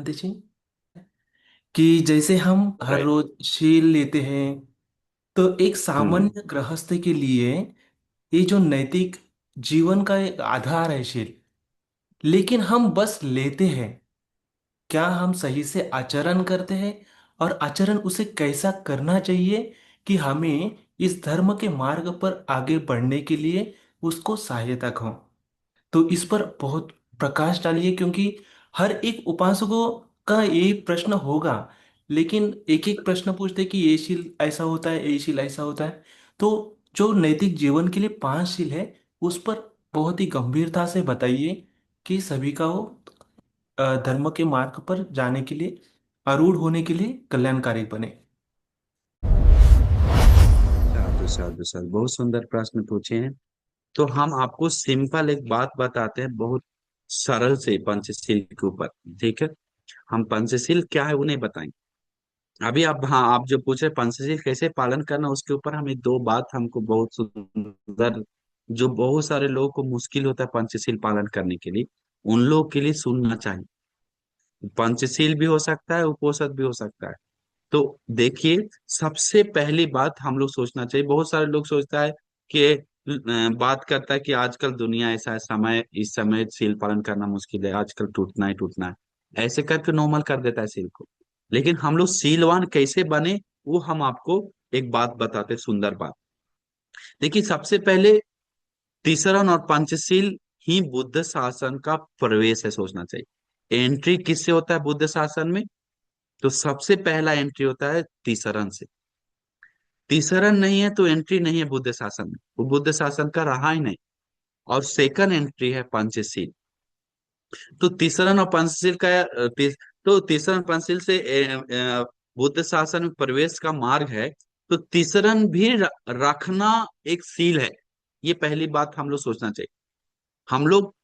जानते जी कि जैसे हम हर राइट। रोज शील लेते हैं, तो एक हम्म। सामान्य गृहस्थ के लिए ये जो नैतिक जीवन का एक आधार है शील। लेकिन हम बस लेते हैं, क्या हम सही से आचरण करते हैं? और आचरण उसे कैसा करना चाहिए कि हमें इस धर्म के मार्ग पर आगे बढ़ने के लिए उसको सहायता हो। तो इस पर बहुत प्रकाश डालिए, क्योंकि हर एक उपासकों का ये प्रश्न होगा। लेकिन एक एक प्रश्न पूछते कि ये शील ऐसा होता है, ये शील ऐसा होता है। तो जो नैतिक जीवन के लिए पांच शील है, उस पर बहुत ही गंभीरता से बताइए कि सभी का वो धर्म के मार्ग पर जाने के लिए, आरूढ़ होने के लिए कल्याणकारी बने। साधु साधु साधु, बहुत सुंदर प्रश्न पूछे हैं। तो हम आपको सिंपल एक बात बताते हैं, बहुत सरल से पंचशील के ऊपर। ठीक है, हम पंचशील क्या है उन्हें बताएंगे। अभी आप, हाँ, आप जो पूछ रहे पंचशील कैसे पालन करना, उसके ऊपर हमें दो बात हमको बहुत सुंदर, जो बहुत सारे लोगों को मुश्किल होता है पंचशील पालन करने के लिए, उन लोगों के लिए सुनना चाहिए। पंचशील भी हो सकता है, उपोषद भी हो सकता है। तो देखिए, सबसे पहली बात हम लोग सोचना चाहिए, बहुत सारे लोग सोचता है कि बात करता है कि आजकल दुनिया ऐसा है, समय इस समय सील पालन करना मुश्किल है, आजकल टूटना ही टूटना है, ऐसे करके नॉर्मल कर देता है सील को। लेकिन हम लोग सीलवान कैसे बने, वो हम आपको एक बात बताते हैं, सुंदर बात। देखिए, सबसे पहले तीसरन और पंचशील ही बुद्ध शासन का प्रवेश है, सोचना चाहिए। एंट्री किससे होता है बुद्ध शासन में? तो सबसे पहला एंट्री होता है तीसरन से। तीसरन नहीं है तो एंट्री नहीं है बुद्ध शासन में, वो बुद्ध शासन का रहा ही नहीं। और सेकंड एंट्री है पंचशील। तो तीसरन और पंचशील का तो तीसरन पंचशील से बुद्ध शासन में प्रवेश का मार्ग है। तो तीसरन भी रखना एक सील है। ये पहली बात हम लोग सोचना चाहिए। हम लोग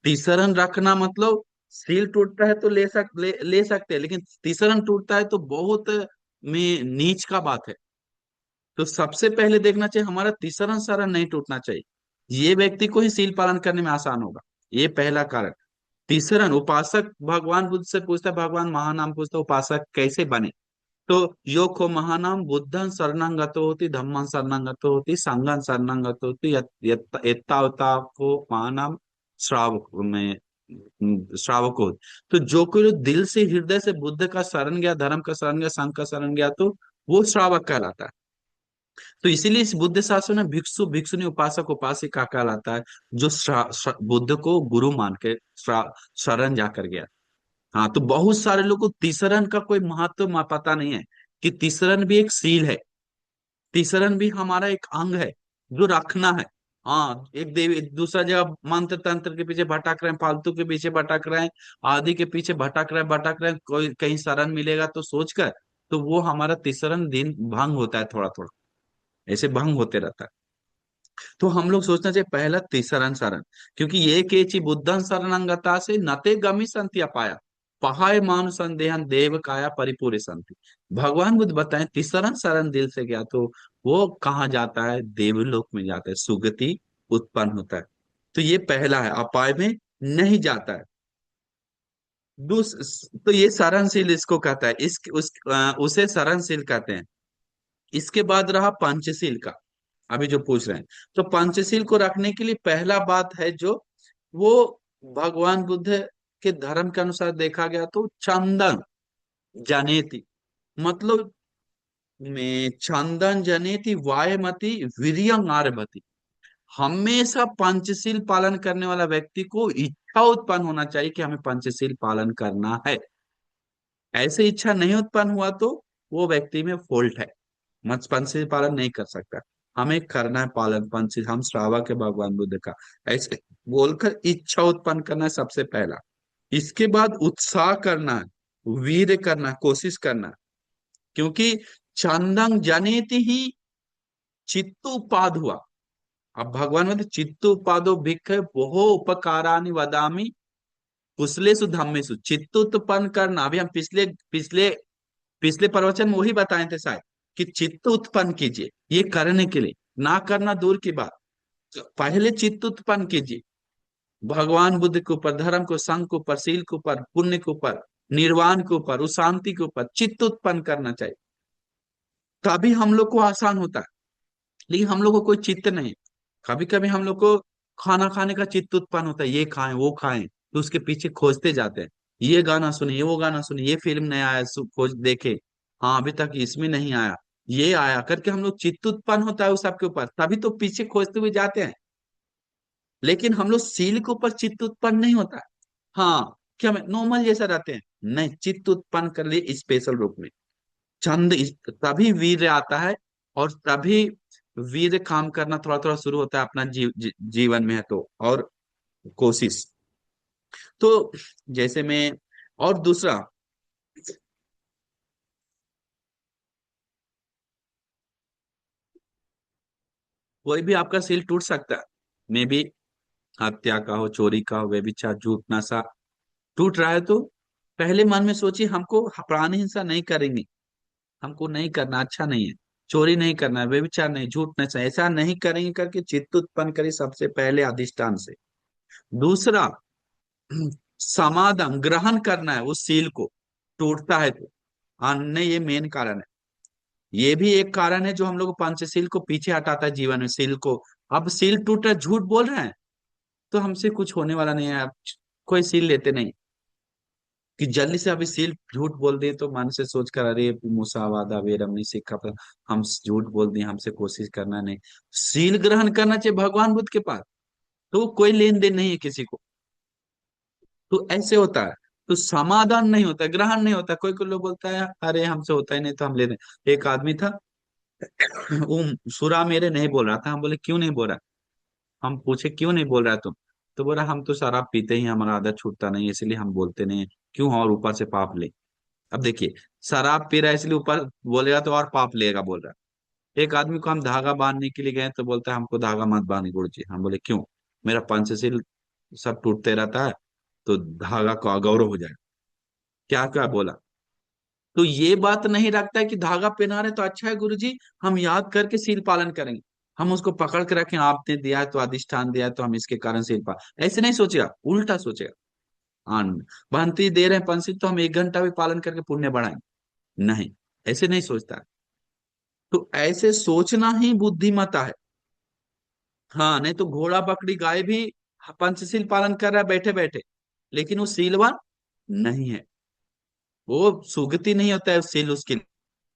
तीसरन रखना मतलब, सील टूटता है तो ले सकते हैं, लेकिन तीसरन टूटता है तो बहुत में नीच का बात है। तो सबसे पहले देखना चाहिए हमारा तीसरा सारा नहीं टूटना चाहिए। ये व्यक्ति को ही सील पालन करने में आसान होगा। ये पहला कारण। तीसरन उपासक भगवान बुद्ध से पूछता है, भगवान महानाम पूछता है, उपासक कैसे बने? तो यो को महानाम बुद्धं शरणं गतो होती, धम्मं शरणं गतो होती, संघं शरणं गतो होती, एत्तावता को महानाम श्रावक में श्रावक हो। तो जो कोई लोग दिल से हृदय से बुद्ध का शरण गया, धर्म का शरण गया, संघ का शरण गया, तो वो श्रावक कहलाता है। तो इसीलिए इस बुद्ध शास्त्र में भिक्षु भिक्षुनी उपासक उपासिका कहलाता है, जो बुद्ध को गुरु मान के शरण जाकर गया। हाँ, तो बहुत सारे लोगों को तीसरन का कोई महत्व पता नहीं है, कि तीसरन भी एक सील है। तीसरन भी हमारा एक अंग है जो रखना है। हाँ, एक देवी दूसरा जगह मंत्र तंत्र के पीछे भटक रहे हैं, फालतू के पीछे भटक रहे हैं, आदि के पीछे भटक रहे हैं, कोई कहीं शरण मिलेगा तो सोचकर, तो वो हमारा तीसरन दिन भंग होता है, थोड़ा थोड़ा ऐसे भंग होते रहता है। तो हम लोग सोचना चाहिए पहला तीसरन शरण। क्योंकि ये केची बुद्धं शरणंगता से नते गमि संति अपाया, पहाय मानु संदेहन देव काया परिपूरे संति। भगवान बुद्ध बताएं, तीसरन शरण दिल से गया तो वो कहाँ जाता है? देवलोक में जाता है, सुगति उत्पन्न होता है। तो ये पहला है, अपाय में नहीं जाता है। तो ये शरणशील इसको कहता है, उसे शरणशील कहते हैं। इसके बाद रहा पंचशील का, अभी जो पूछ रहे हैं। तो पंचशील को रखने के लिए पहला बात है जो, वो भगवान बुद्ध के धर्म के अनुसार देखा गया तो चंदन जनेति, मतलब में चंदन जनेति वायमति वीर्यं आरभति। हमेशा पंचशील पालन करने वाला व्यक्ति को इच्छा उत्पन्न होना चाहिए कि हमें पंचशील पालन करना है। ऐसे इच्छा नहीं उत्पन्न हुआ तो वो व्यक्ति में फॉल्ट है, मत्स्य पालन नहीं कर सकता। हमें करना है पालन पंछी, हम श्रावक है भगवान बुद्ध का, ऐसे बोलकर इच्छा उत्पन्न करना है सबसे पहला। इसके बाद उत्साह करना है, वीर करना है, कोशिश करना है। क्योंकि चंदंग जनेति ही चित्तोपाद हुआ। अब भगवान बोलते चित्तोपादो भिक्ख बहु उपकारानि वदामि कुशलेषु धम्मेषु। चित्त उत्पन्न करना, अभी हम पिछले पिछले पिछले प्रवचन में वही बताए थे शायद, कि चित्त उत्पन्न कीजिए। ये करने के लिए, ना करना दूर की बात, तो पहले चित्त उत्पन्न कीजिए भगवान बुद्ध के ऊपर, धर्म को, संघ के ऊपर, शील के ऊपर, पुण्य के ऊपर। निर्वाण के ऊपर, उस शांति के ऊपर चित्त उत्पन्न करना चाहिए, तभी हम लोग को आसान होता है। लेकिन हम लोग को कोई चित्त नहीं। कभी कभी हम लोग को खाना खाने का चित्त उत्पन्न होता है, ये खाएं वो खाएं, तो उसके पीछे खोजते जाते हैं। ये गाना सुनिए, वो गाना सुनिए, ये फिल्म नया आया, खोज देखे, हाँ अभी तक इसमें नहीं आया, ये आया करके हम लोग चित्त उत्पन्न होता है उस सबके ऊपर, तभी तो पीछे खोजते हुए जाते हैं। लेकिन हम लोग सील के ऊपर चित्त उत्पन्न नहीं होता है। हाँ, क्या मैं नॉर्मल जैसा रहते हैं, नहीं, चित्त उत्पन्न कर लिए स्पेशल रूप में। तभी वीर्य आता है, और तभी वीर्य काम करना थोड़ा थोड़ा शुरू होता है अपना जीवन में है तो, और कोशिश। तो जैसे मैं, और दूसरा, कोई भी आपका सील टूट सकता है, मे भी हत्या का हो, चोरी का हो, व्यभिचार, झूठ, नशा, टूट रहा है तो पहले मन में सोचिए हमको प्राणी हिंसा नहीं करेंगे, हमको नहीं करना, अच्छा नहीं है, चोरी नहीं करना है, व्यभिचार नहीं, झूठ नहीं, ऐसा नहीं करेंगे करके चित्त उत्पन्न करिए सबसे पहले अधिष्ठान से। दूसरा, समाधान ग्रहण करना है उस सील को, टूटता है तो। अन्य, ये मेन कारण है, ये भी एक कारण है जो हम लोग पंचशील को पीछे हटाता है जीवन में, सील को। अब सील टूट रहा है, झूठ बोल रहे हैं, तो हमसे कुछ होने वाला नहीं है, अब कोई सील लेते नहीं, कि जल्दी से अभी सील झूठ बोल दिए तो मन से सोच कर अरे मुसावादा वेरम नहीं सीखा, पर हम झूठ बोल दिए, हमसे कोशिश करना नहीं। सील ग्रहण करना चाहिए भगवान बुद्ध के पास, तो कोई लेन देन नहीं है किसी को, तो ऐसे होता है। तो समाधान नहीं होता, ग्रहण नहीं होता। कोई कोई लोग बोलता है अरे हमसे होता ही नहीं तो हम ले लें। एक आदमी था, वो सुरा मेरे नहीं बोल रहा था, हम बोले क्यों नहीं बोल रहा, हम पूछे क्यों नहीं बोल रहा तुम, तो बोला हम तो शराब पीते ही हैं, हमारा आदत छूटता नहीं है, इसलिए हम बोलते नहीं है, क्यों और ऊपर से पाप ले। अब देखिए, शराब पी रहा है इसलिए ऊपर बोलेगा तो और पाप लेगा बोल रहा है। एक आदमी को हम धागा बांधने के लिए गए तो बोलता है हमको धागा मत बांधिए गुरु जी, हम बोले क्यों, मेरा पंचशील सब टूटते रहता है, तो धागा को अगौरव हो जाए, क्या क्या बोला। तो ये बात नहीं रखता है कि धागा पहना रहे तो अच्छा है गुरु जी, हम याद करके सील पालन करेंगे, हम उसको पकड़ के रखें, आपने दिया है तो अधिष्ठान दिया है तो हम इसके कारण सील पालन, ऐसे नहीं सोचेगा, उल्टा सोचेगा। हाँ, भांति दे रहे हैं पंचिल तो हम 1 घंटा भी पालन करके पुण्य बढ़ाएंगे, नहीं, ऐसे नहीं सोचता है। तो ऐसे सोचना ही बुद्धिमत्ता है। हाँ, नहीं तो घोड़ा बकरी गाय भी पंचशील पालन कर रहा है बैठे बैठे, लेकिन वो सीलवान नहीं है, वो सुगति नहीं होता है सील उसके लिए।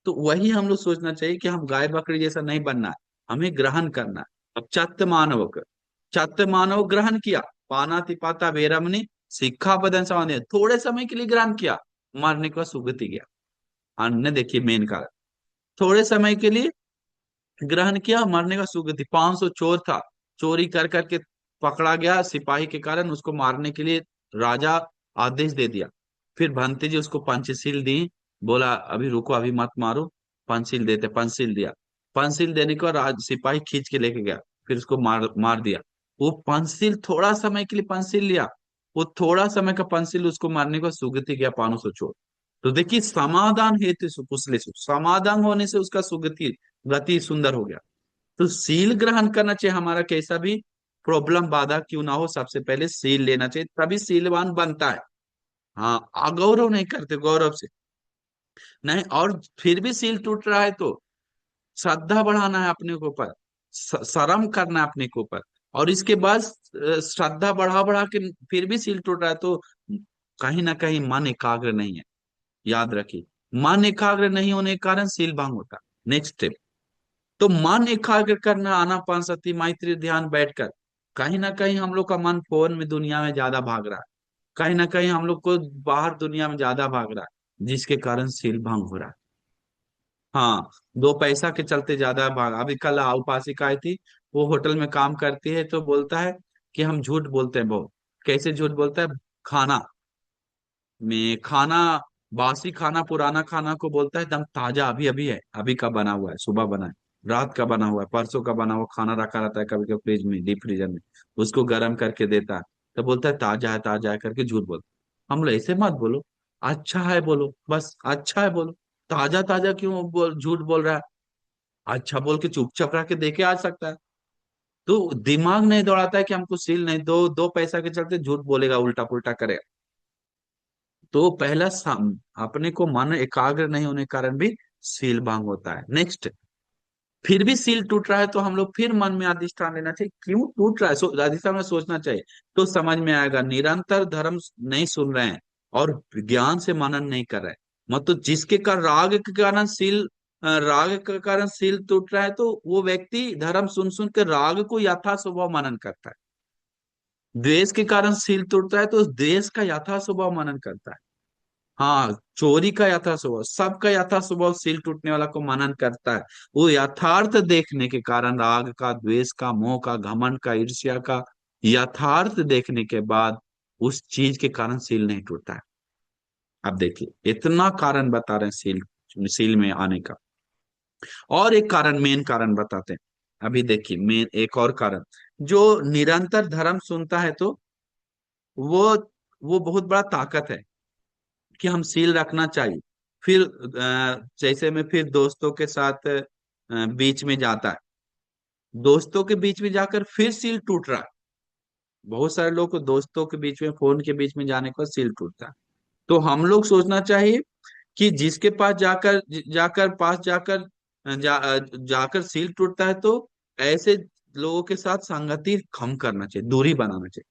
तो वही हम लोग सोचना चाहिए कि हम गाय बकरी जैसा नहीं बनना है, हमें ग्रहण करना है। अब चत्त मानव ग्रहण किया, पाना तिपाता वेरमणि सिक्खापदं समाधि, थोड़े समय के लिए ग्रहण किया, मारने के बाद सुगति गया। अन्य देखिए मेन कारण, थोड़े समय के लिए ग्रहण किया, मरने का सुगति। 500 चोर था, चोरी कर करके पकड़ा गया, सिपाही के कारण उसको मारने के लिए राजा आदेश दे दिया। फिर भंते जी उसको पंचशील दी, बोला अभी रुको, अभी मत मारो, पंचशील देते, पंचशील दिया। पंचशील देने के बाद सिपाही खींच के लेके गया, फिर उसको मार मार दिया। वो पंचशील थोड़ा समय के लिए पंचशील लिया, वो थोड़ा समय का पंचशील उसको मारने का सुगति गया 500 चोर। तो देखिए, समाधान हेतु कुशले समाधान होने से उसका सुगति गति सुंदर हो गया। तो सील ग्रहण करना चाहिए, हमारा कैसा भी प्रॉब्लम बाधा क्यों ना हो, सबसे पहले सील लेना चाहिए, तभी सीलवान बनता है। हाँ, अगौरव नहीं करते, गौरव से नहीं। और फिर भी सील टूट रहा है तो श्रद्धा बढ़ाना है अपने के ऊपर, शर्म करना है अपने के ऊपर, और इसके बाद श्रद्धा बढ़ा बढ़ा के फिर भी सील टूट रहा है तो कहीं ना कहीं मन एकाग्र नहीं है। याद रखिए, मन एकाग्र नहीं होने के कारण सील भंग होता है। नेक्स्ट स्टेप, तो मन एकाग्र करना, आनापान सति मैत्री ध्यान बैठकर। कहीं ना कहीं हम लोग का मन फोन में दुनिया में ज्यादा भाग रहा है, कहीं ना कहीं हम लोग को बाहर दुनिया में ज्यादा भाग रहा है, जिसके कारण सील भंग हो रहा है। हाँ, 2 पैसा के चलते ज्यादा भाग। अभी कल उपासिका आई थी, वो होटल में काम करती है, तो बोलता है कि हम झूठ बोलते हैं बहुत। कैसे झूठ बोलता है, खाना में खाना, बासी खाना पुराना खाना को बोलता है एकदम ताजा, अभी अभी है, अभी का बना हुआ है, सुबह बना है, रात का बना हुआ है, परसों का बना हुआ खाना रखा रहता है कभी कभी फ्रिज में, डीप फ्रीजर में, उसको गर्म करके देता है, तो बोलता है ताजा है करके झूठ बोलता। हम लोग ऐसे मत बोलो, अच्छा है बोलो, बस अच्छा है बोलो, ताजा ताजा क्यों झूठ बोल रहा है। अच्छा बोल के चुपचाप रह के देखे आ सकता है। तो दिमाग नहीं दौड़ाता है कि हमको सील नहीं, 2 पैसा के चलते झूठ बोलेगा, उल्टा पुल्टा करेगा। तो पहला अपने को मन एकाग्र नहीं होने के कारण भी सील भंग होता है। नेक्स्ट, फिर भी सील टूट रहा है तो हम लोग फिर मन में अधिष्ठान लेना चाहिए, क्यों टूट रहा है, अधिष्ठान में सोचना चाहिए। तो समझ में आएगा, निरंतर धर्म नहीं सुन रहे हैं और ज्ञान से मनन नहीं कर रहे हैं। मतलब जिसके कारण राग के कारण सील, राग के कारण सील टूट रहा है, तो वो व्यक्ति धर्म सुन सुन के राग को यथा स्वभाव मनन करता है। द्वेष के कारण सील टूटता है तो द्वेष का यथा स्वभाव मनन करता है। हाँ, चोरी का यथा स्वभाव, सबका यथा स्वभाव सील टूटने वाला को मनन करता है। वो यथार्थ देखने के कारण, राग का, द्वेष का, मोह का, घमंड का, ईर्ष्या का यथार्थ देखने के बाद उस चीज के कारण सील नहीं टूटता है। अब देखिए, इतना कारण बता रहे हैं सील, सील में आने का। और एक कारण, मेन कारण बताते हैं। अभी देखिए, मेन एक और कारण, जो निरंतर धर्म सुनता है तो वो वो बहुत बड़ा ताकत है कि हम सील रखना चाहिए। फिर जैसे में फिर दोस्तों के साथ बीच में जाता है, दोस्तों के बीच में जाकर फिर सील टूट रहा है। बहुत सारे लोग को दोस्तों के बीच में, फोन के बीच में जाने पर सील टूटता है। तो हम लोग सोचना चाहिए कि जिसके पास जाकर जाकर पास जाकर जाकर सील टूटता है, तो ऐसे लोगों के साथ संगति कम करना चाहिए, दूरी बनाना चाहिए।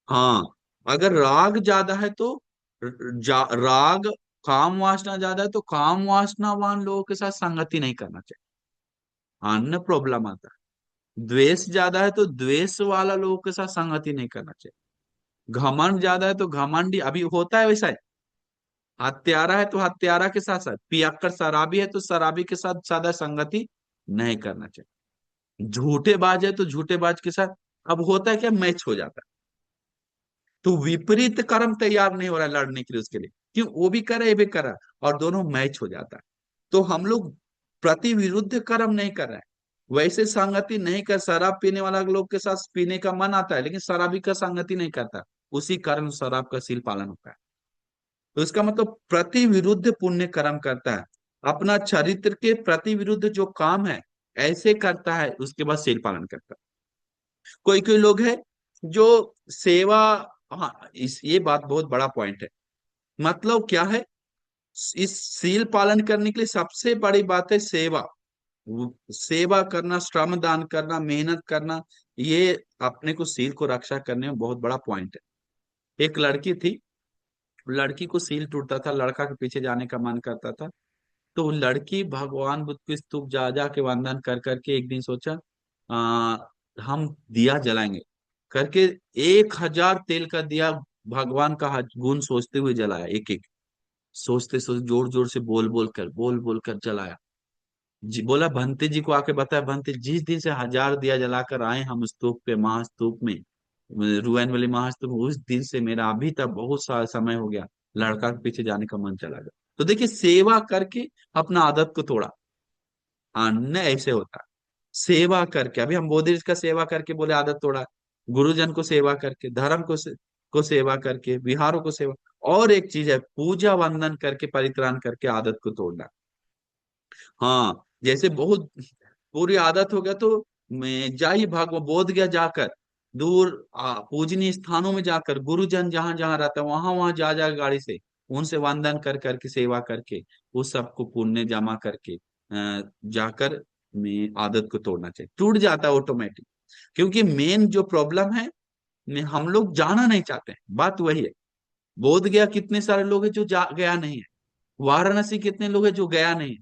हाँ, अगर राग ज्यादा है तो राग, काम वासना ज्यादा है तो काम वासनावान लोगों के साथ संगति नहीं करना चाहिए, अन्य प्रॉब्लम आता है। द्वेष ज्यादा है तो द्वेष वाला लोगों के साथ संगति नहीं करना चाहिए। घमंड ज्यादा है तो घमंडी, अभी होता है वैसा है। हत्यारा है तो हत्यारा के साथ साथ, पियक्कर शराबी है तो शराबी के साथ ज्यादा संगति नहीं करना चाहिए। झूठे बाज है तो झूठे बाज के साथ, अब होता है क्या, मैच हो जाता है। तो विपरीत कर्म तैयार नहीं हो रहा है लड़ने के लिए उसके लिए, क्यों, वो भी कर रहा है ये भी कर रहा है, और दोनों मैच हो जाता है। तो हम लोग प्रति विरुद्ध कर्म नहीं कर रहे हैं। वैसे संगति नहीं कर, शराब पीने वाला लोग के साथ पीने का मन आता है लेकिन शराबी का संगति नहीं करता, उसी कारण शराब का सील पालन होता है। तो इसका मतलब प्रति विरुद्ध पुण्य कर्म करता है, अपना चरित्र के प्रति विरुद्ध जो काम है ऐसे करता है, उसके बाद सील पालन करता है। कोई कोई लोग है जो सेवा, हाँ इस ये बात बहुत बड़ा पॉइंट है। मतलब क्या है, इस सील पालन करने के लिए सबसे बड़ी बात है सेवा। सेवा करना, श्रम दान करना, मेहनत करना, ये अपने को सील को रक्षा करने में बहुत बड़ा पॉइंट है। एक लड़की थी, लड़की को सील टूटता था, लड़का के पीछे जाने का मन करता था, तो लड़की भगवान बुद्ध के स्तूप जा जा के वंदन कर करके एक दिन सोचा, आ, हम दिया जलाएंगे करके, 1,000 तेल का दिया भगवान का गुण सोचते हुए जलाया, एक एक सोचते सोचते जोर जोर से बोल बोल कर जलाया। जी बोला, भंते जी को आके बताया, भंते जिस दिन से 1,000 दिया जलाकर आए हम स्तूप पे, महास्तूप में, रुएन वाली महास्तूप में, उस दिन से मेरा अभी तक बहुत सारा समय हो गया, लड़का के पीछे जाने का मन चला गया। तो देखिए, सेवा करके अपना आदत को तोड़ा। अन्य ऐसे होता है, सेवा करके, अभी हम बोधि का सेवा करके बोले आदत तोड़ा, गुरुजन को सेवा करके, धर्म को सेवा करके, विहारों को सेवा। और एक चीज है, पूजा वंदन करके, परित्राण करके आदत को तोड़ना। हाँ, जैसे बहुत पूरी आदत हो गया तो मैं जा ही भाग बोध गया जाकर, दूर पूजनीय स्थानों में जाकर, गुरुजन जहां जहां रहता है वहां वहां जा जा गाड़ी से उनसे वंदन कर करके, सेवा करके, उस सबको पुण्य जमा करके जाकर मैं आदत को तोड़ना चाहिए। टूट जाता है ऑटोमेटिक, क्योंकि मेन जो प्रॉब्लम है, हम लोग जाना नहीं चाहते हैं, बात वही है। बोध गया कितने सारे लोग हैं जो गया नहीं है, वाराणसी कितने लोग हैं जो गया नहीं है।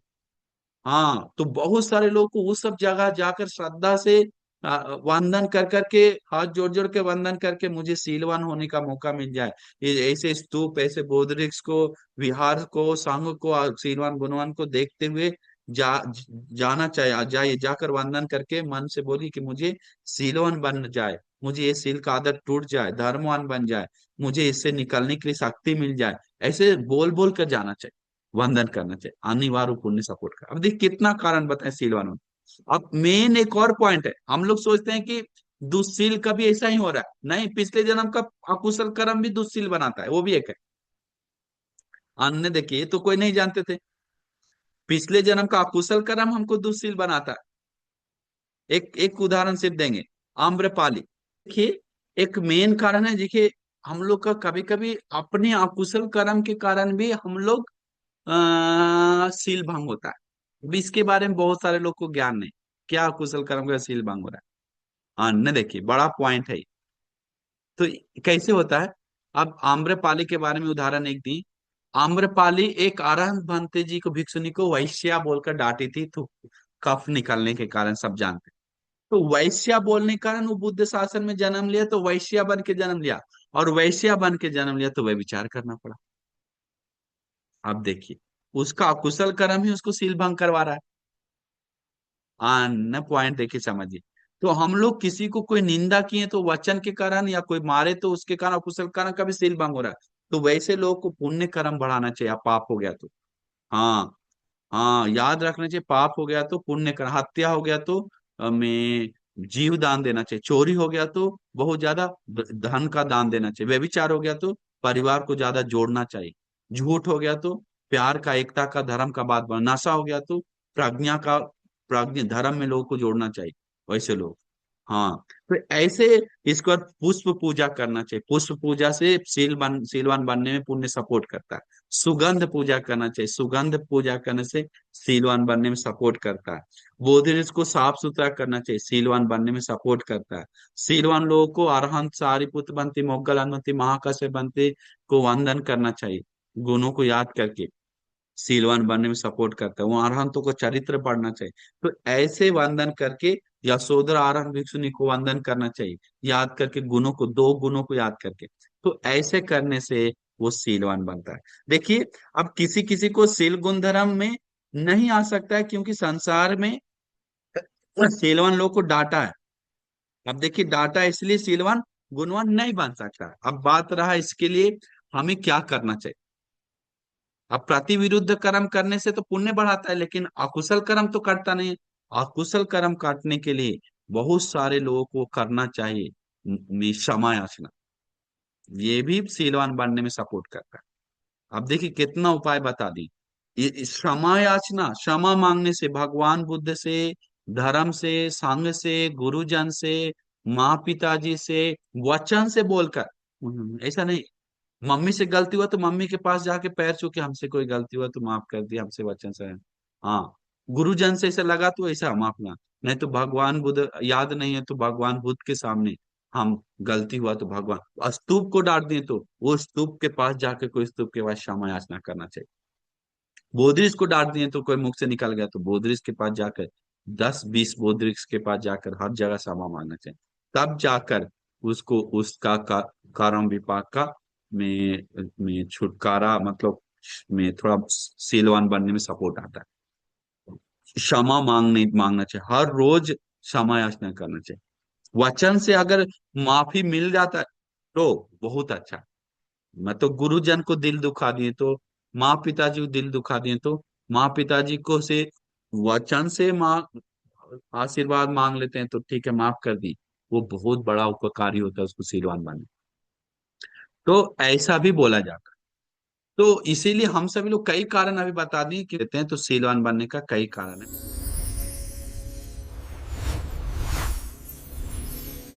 हाँ, तो बहुत सारे लोग को उस सब जगह जाकर श्रद्धा से वंदन कर करके, हाथ जोड़ जोड़ के वंदन करके, मुझे सीलवान होने का मौका मिल जाए। ये ऐसे स्तूप, ऐसे बौद्ध वृक्ष को, विहार को, संघ को, सीलवान गुणवान को देखते हुए जाना चाहिए, जाइए जाकर वंदन करके मन से बोलिए कि मुझे सीलवान बन जाए, मुझे ये सील का आदत टूट जाए, धर्मवान बन जाए, मुझे इससे निकलने के लिए शक्ति मिल जाए। ऐसे बोल बोल कर जाना चाहिए, वंदन करना चाहिए, अनिवार्य पुण्य सपोर्ट कर। अब देखिए कितना कारण बताए सीलवान होने। अब मेन एक और पॉइंट है, हम लोग सोचते हैं कि दुस्सील का भी ऐसा ही हो रहा है, नहीं, पिछले जन्म का अकुशल कर्म भी दुस्सील बनाता है, वो भी एक है। अन्य देखिए, ये तो कोई नहीं जानते थे, पिछले जन्म का अकुशल कर्म हमको दुस्सील बनाता है। एक एक उदाहरण सिर्फ देंगे, आम्रपाली। देखिए, एक मेन कारण है, देखिए हम लोग का कभी कभी अपने अकुशल कर्म के कारण भी हम लोग सील भंग होता है। अभी इसके बारे में बहुत सारे लोग को ज्ञान नहीं, क्या अकुशल कर्म का सील भंग हो रहा है। हाँ, न देखिए बड़ा पॉइंट है। तो कैसे होता है, अब आम्रपाली के बारे में उदाहरण एक दी। आम्रपाली एक अरहंत भंते जी को, भिक्षुनी को वैश्या बोलकर डांटी थी, तो कफ निकलने के कारण सब जानते हैं। तो वैश्या बोलने के कारण वो बुद्ध शासन में जन्म लिया, तो वैश्या बन के जन्म लिया। और वैश्या बन के जन्म लिया तो वह विचार करना पड़ा। अब देखिए, उसका अकुशल कर्म ही उसको सील भंग करवा रहा है। हाँ न, पॉइंट देखिए समझिए। तो हम लोग किसी को कोई निंदा किए तो वचन के कारण, या कोई मारे तो उसके कारण अकुशल कर्म का भी सील भंग हो रहा है। तो वैसे लोगों को पुण्य कर्म बढ़ाना चाहिए, अब पाप हो गया तो। हाँ, हाँ याद रखना चाहिए, पाप हो गया तो पुण्य कर, हत्या हो गया तो हमें जीव दान देना चाहिए, चोरी हो गया तो बहुत ज्यादा धन का दान देना चाहिए, व्यभिचार हो गया तो परिवार को ज्यादा जोड़ना चाहिए, झूठ हो गया तो प्यार का, एकता का, धर्म का बात बना, नशा हो गया तो प्रज्ञा का, प्रज्ञा धर्म में लोगों को जोड़ना चाहिए, वैसे लोग। हाँ, तो ऐसे इसको पुष्प पूजा करना चाहिए, पुष्प पूजा से सीलवान बनने में पुण्य सपोर्ट करता है। सुगंध पूजा करना चाहिए, सुगंध पूजा करने से सीलवान बनने में सपोर्ट करता है। बोधिरिस को साफ सुथरा करना चाहिए, सीलवान बनने में सपोर्ट करता है। सीलवान लोगों को अरहंत, सारिपुत्र बनते, मोग्गल अनुमति, महाकाश्यप बनते को वंदन करना चाहिए, गुणों को याद करके सीलवान बनने में सपोर्ट करता है। वो अरहंतों को चरित्र पढ़ना चाहिए। तो ऐसे वंदन करके, यशोधरा अरहंत भिक्षुनी को वंदन करना चाहिए, याद करके गुणों को, दो गुणों को याद करके। तो ऐसे करने से वो सीलवान बनता है। देखिए, अब किसी किसी को सील गुण धर्म में नहीं आ सकता है, क्योंकि संसार में सीलवान लोग को डांटा है। अब देखिए, डांटा इसलिए सीलवान गुणवान नहीं बन सकता। अब बात रहा इसके लिए हमें क्या करना चाहिए। अब प्रतिविरुद्ध कर्म करने से तो पुण्य बढ़ाता है, लेकिन अकुशल कर्म तो करता नहीं है। अकुशल कर्म काटने के लिए बहुत सारे लोगों को करना चाहिए क्षमा याचना, ये भी सीलवान बनने में सपोर्ट करता है। अब देखिए कितना उपाय बता दी। ये क्षमा याचना, क्षमा मांगने से, भगवान बुद्ध से, धर्म से, संघ से, गुरुजन से, माँ पिताजी से, वचन से बोलकर। ऐसा नहीं, मम्मी से गलती हुआ तो मम्मी के पास जाके पैर छू के, हमसे कोई गलती हुआ तो माफ कर दिया, हमसे वचन से। हाँ, गुरुजन से ऐसा लगा तो ऐसा माफना। नहीं तो भगवान बुद्ध याद नहीं है तो भगवान बुद्ध के सामने हम, गलती हुआ तो भगवान स्तूप को डांट दिए तो वो स्तूप के पास जाके, कोई स्तूप के पास क्षमा याचना करना चाहिए। बोधिरिस को डांट दिए तो कोई मुख से निकल गया तो बोधिरिस के पास जाकर, 10-20 बोधिरिस के पास जाकर हर जगह क्षमा मांगना चाहिए। तब जाकर उसको उसका कर्म विपाक का में छुटकारा, मतलब में थोड़ा सीलवान बनने में सपोर्ट आता है। क्षमा मांगना चाहिए, हर रोज क्षमा याचना करना चाहिए। वचन से अगर माफी मिल जाता है तो बहुत अच्छा। मैं तो गुरुजन को दिल दुखा दिए तो, माँ पिताजी को दिल दुखा दिए तो, माँ पिताजी को से वचन से माँ आशीर्वाद मांग लेते हैं तो ठीक है, माफ कर दी, वो बहुत बड़ा उपकारी होता है उसको सीलवान बनने। तो ऐसा भी बोला जाता है। तो इसीलिए हम सभी लोग कई कारण अभी बता दिए कि देते हैं, तो सीलवान बनने का कई कारण है।